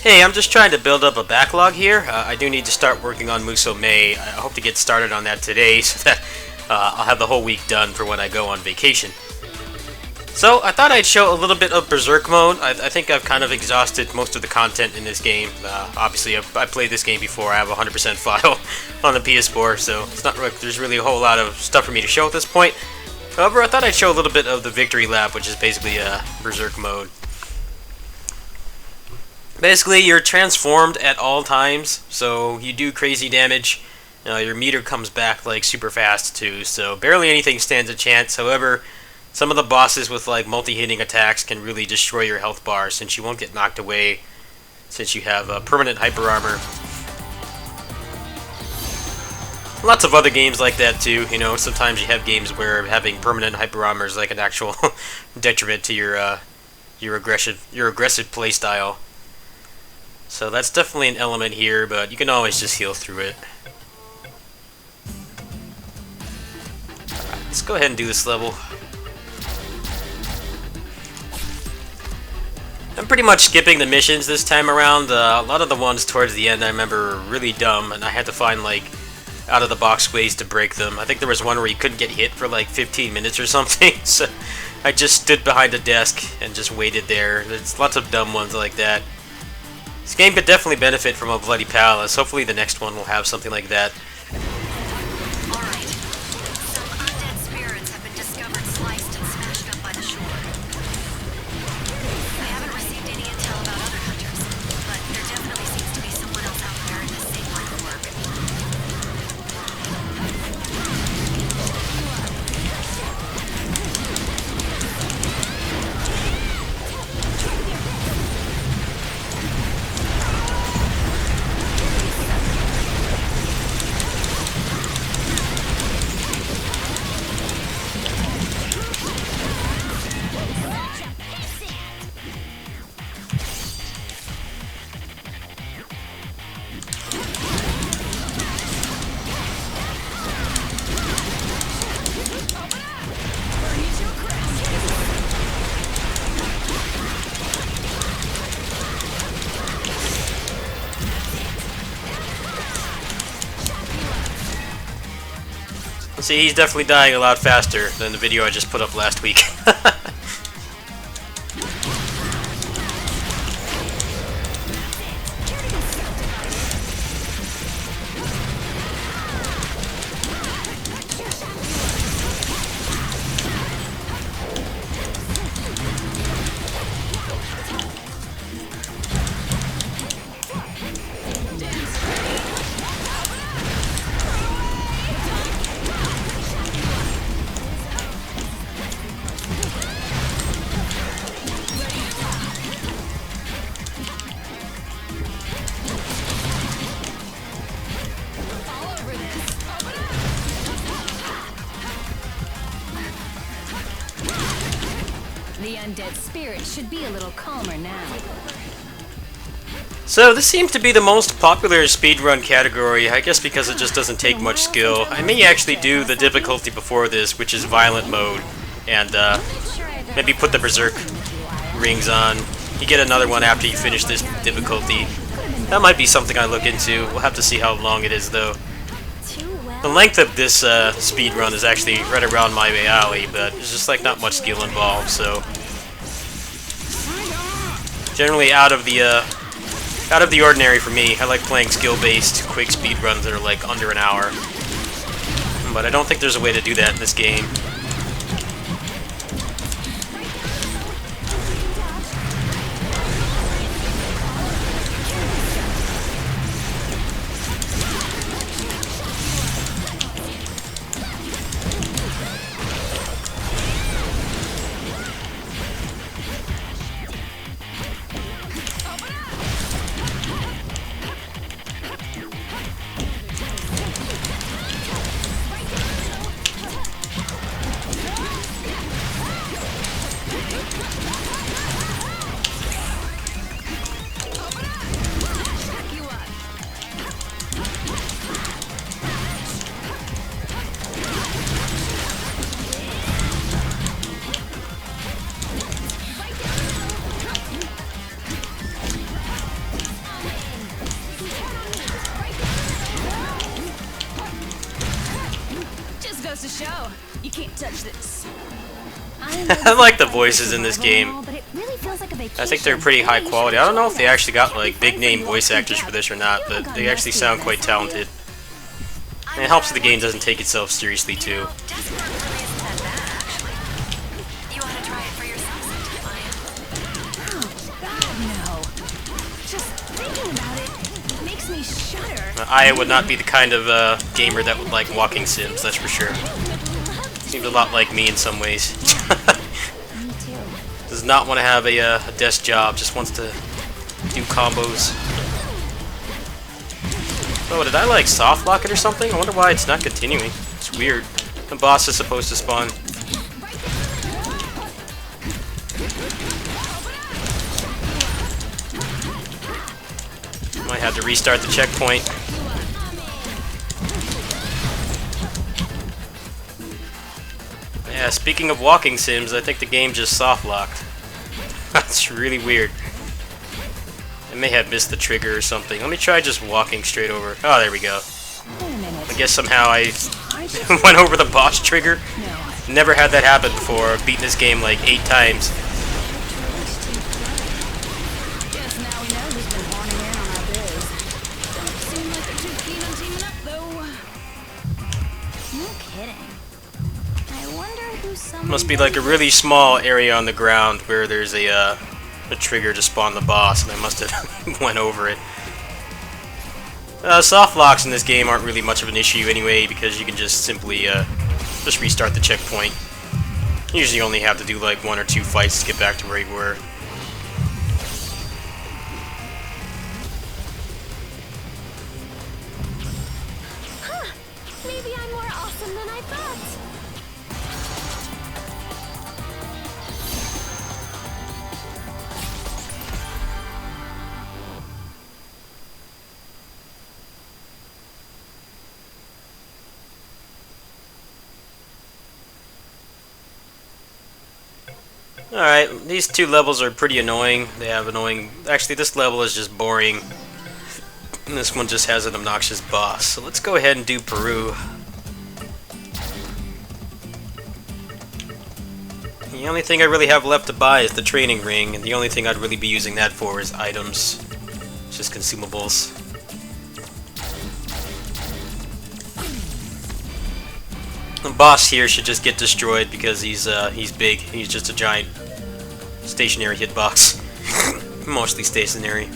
Hey, I'm just trying to build up a backlog here. I do need to start working on Muso Mei. I hope to get started on that today so that I'll have the whole week done for when I go on vacation. So, I thought I'd show a little bit of Berserk mode. I think I've kind of exhausted most of the content in this game. Obviously, I played this game before. I have a 100% file on the PS4, so it's not like there's really a whole lot of stuff for me to show at this point. However, I thought I'd show a little bit of the victory lap, which is basically Berserk mode. Basically, you're transformed at all times, so you do crazy damage. Your meter comes back like super fast too, so barely anything stands a chance. However, some of the bosses with like multi-hitting attacks can really destroy your health bar since you won't get knocked away since you have permanent hyper armor. Lots of other games like that too. Sometimes you have games where having permanent hyper armor is like an actual detriment to your aggressive play style. So that's definitely an element here, but you can always just heal through it. Let's go ahead and do this level. I'm pretty much skipping the missions this time around. A lot of the ones towards the end I remember were really dumb, and I had to find like out-of-the-box ways to break them. I think there was one where you couldn't get hit for like 15 minutes or something, so I just stood behind a desk and just waited there. There's lots of dumb ones like that. This game could definitely benefit from a Bloody Palace. Hopefully the next one will have something like that. Alright. Some undead spirits have been discovered sliced and smashed up by the shore. I haven't received any intel about other hunters, but there definitely seems to be someone else out there in the same line of work. See, he's definitely dying a lot faster than the video I just put up last week. The undead spirit should be a little calmer now. So this seems to be the most popular speedrun category, I guess because it just doesn't take much skill. I may actually do the difficulty before this, which is violent mode, and maybe put the Berserk rings on. You get another one after you finish this difficulty. That might be something I look into. We'll have to see how long it is though. The length of this speedrun is actually right around my alley, but there's just like not much skill involved, so generally out of the ordinary for me. I like playing skill-based quick speedruns that are like under an hour, but I don't think there's a way to do that in this game. to show. You can't touch this. I like the voices in this game. But it really feels like a vacation. I think they're pretty high quality. I don't know if they actually got like big name voice actors for this or not, but they actually sound quite talented. And it helps that the game doesn't take itself seriously too. Desperate really isn't that bad, actually. You ought to try it for yourself sometime, Maya. Oh, God, no. Just thinking about it makes me shudder. I would not be the kind of gamer that would like walking sims, that's for sure. Seems a lot like me in some ways. Me too. Does not want to have a desk job, just wants to do combos. Oh, did I like soft lock it or something? I wonder why it's not continuing. It's weird. The boss is supposed to spawn. Might have to restart the checkpoint. Yeah, speaking of walking sims, I think the game just soft locked. That's really weird. I may have missed the trigger or something. Let me try just walking straight over. Oh, there we go. Wait a minute. I guess somehow I Aren't you went over the boss trigger. No. Never had that happen before. I've beaten this game like 8 times. Guess now we know who's been horning in on our biz. Don't seem like they're too keen on teaming up, though. No kidding. I wonder who someone Must be like a really small area on the ground where there's a trigger to spawn the boss, and I must have went over it. Soft locks in this game aren't really much of an issue anyway, because you can just simply just restart the checkpoint. You usually only have to do like 1 or 2 fights to get back to where you were. Huh. Maybe I'm more awesome than I thought. Alright, these 2 levels are pretty annoying. They have annoying... Actually, this level is just boring. And this one just has an obnoxious boss. So let's go ahead and do Peru. The only thing I really have left to buy is the training ring, and the only thing I'd really be using that for is items. It's just consumables. The boss here should just get destroyed because he's big. He's just a giant stationary hitbox. Mostly stationary.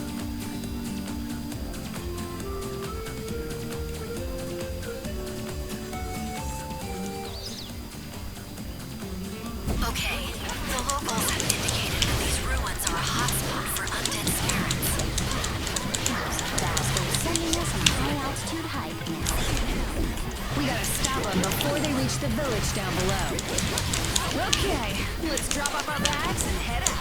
Okay, the locals have indicated that these ruins are a hotspot for undead spirits. Bastards sending us on a high-altitude hike now. We gotta stop them before they reach the village down below. Okay, let's drop off our bags and head out.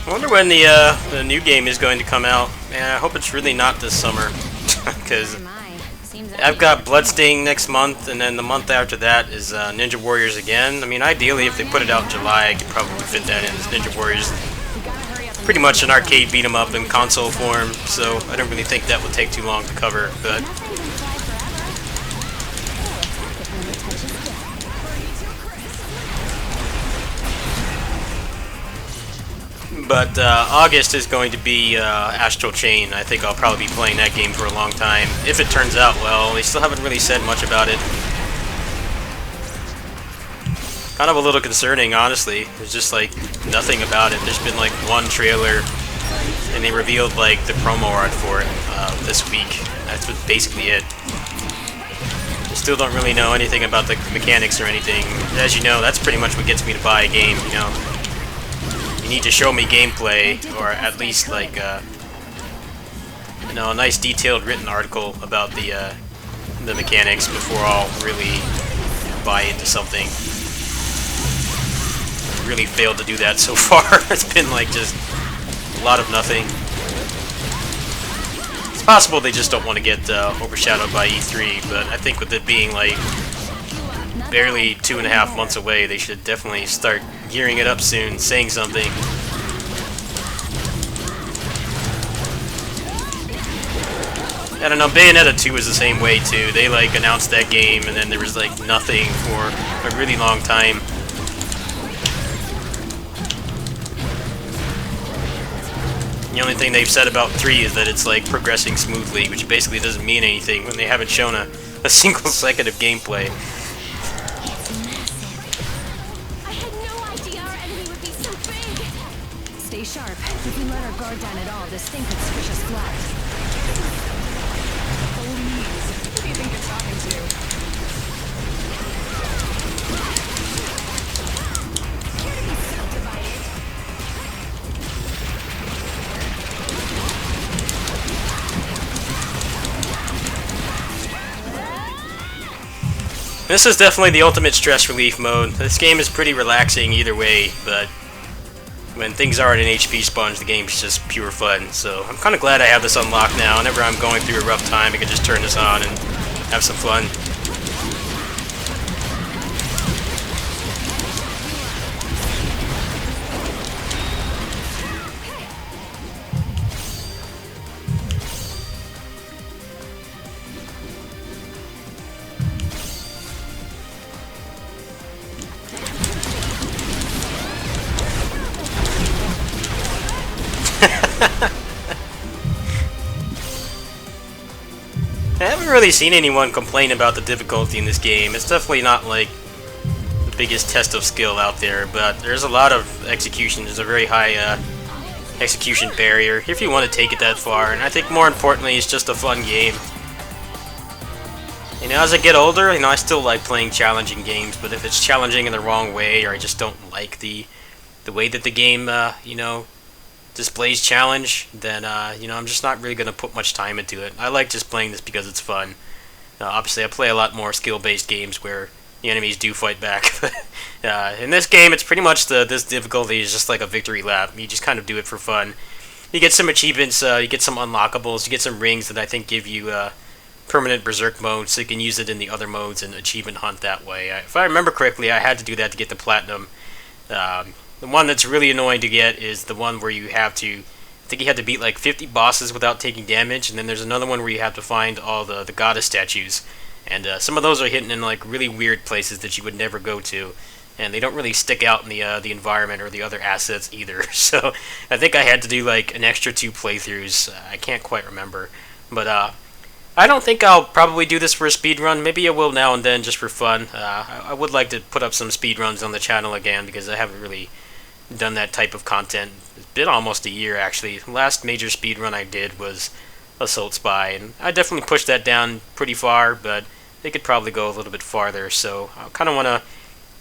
I wonder when the new game is going to come out. Man, I hope it's really not this summer, because I've got Bloodstain next month, and then the month after that is Ninja Warriors again. I mean, ideally, if they put it out in July, I could probably fit that in as Ninja Warriors. Pretty much an arcade beat 'em up in console form, so I don't really think that would take too long to cover. But August is going to be Astral Chain. I think I'll probably be playing that game for a long time. If it turns out well, they still haven't really said much about it. Kind of a little concerning, honestly. There's just like nothing about it. There's been like one trailer, and they revealed like the promo art for it this week. That's basically it. Still don't really know anything about the mechanics or anything. As you know, that's pretty much what gets me to buy a game, you know. You need to show me gameplay, or at least like you know, a nice detailed written article about the mechanics before I'll really buy into something. Really failed to do that so far. It's been like just a lot of nothing. It's possible they just don't want to get overshadowed by E3, but I think with it being like barely 2.5 months away, they should definitely start gearing it up soon, saying something. I don't know, Bayonetta 2 was the same way too. They like announced that game and then there was like nothing for a really long time. The only thing they've said about 3 is that it's like progressing smoothly, which basically doesn't mean anything when they haven't shown a single second of gameplay. I had no idea our enemy would be so big. Stay sharp. If we let our guard down at all, this thing could squish us flat. Please, who do you think you're talking to? This is definitely the ultimate stress relief mode. This game is pretty relaxing either way, but when things are at an HP sponge, the game's just pure fun. So I'm kind of glad I have this unlocked now. Whenever I'm going through a rough time, I can just turn this on and have some fun. I haven't really seen anyone complain about the difficulty in this game. It's definitely not like the biggest test of skill out there, but there's a lot of execution. There's a very high execution barrier if you want to take it that far, and I think more importantly it's just a fun game. You know, as I get older, you know, I still like playing challenging games, but if it's challenging in the wrong way, or I just don't like the way that the game, you know, displays challenge, then you know, I'm just not really going to put much time into it. I like just playing this because it's fun. Obviously, I play a lot more skill-based games where the enemies do fight back. In this game, it's pretty much this difficulty is just like a victory lap. You just kind of do it for fun. You get some achievements, you get some unlockables, you get some rings that I think give you permanent Berserk mode, so you can use it in the other modes and achievement hunt that way. If I remember correctly, I had to do that to get the platinum. The one that's really annoying to get is the one where you have to, I think you have to beat like 50 bosses without taking damage, and then there's another one where you have to find all the goddess statues. And some of those are hidden in like really weird places that you would never go to, and they don't really stick out in the environment or the other assets either. So I think I had to do like an extra 2 playthroughs. I can't quite remember, but I don't think I'll probably do this for a speedrun. Maybe I will now and then just for fun. I would like to put up some speedruns on the channel again because I haven't really done that type of content. It's been almost a year actually. The last major speedrun I did was Assault Spy, and I definitely pushed that down pretty far, but they could probably go a little bit farther, so I kind of want to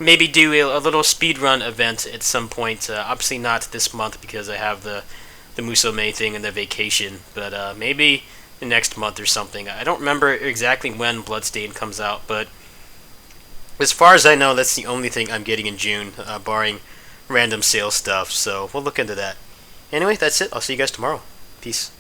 maybe do a little speedrun event at some point. Obviously not this month because I have the Musou thing and the vacation, but maybe the next month or something. I don't remember exactly when Bloodstained comes out, but as far as I know, that's the only thing I'm getting in June, barring random sales stuff, so we'll look into that. Anyway, that's it. I'll see you guys tomorrow. Peace.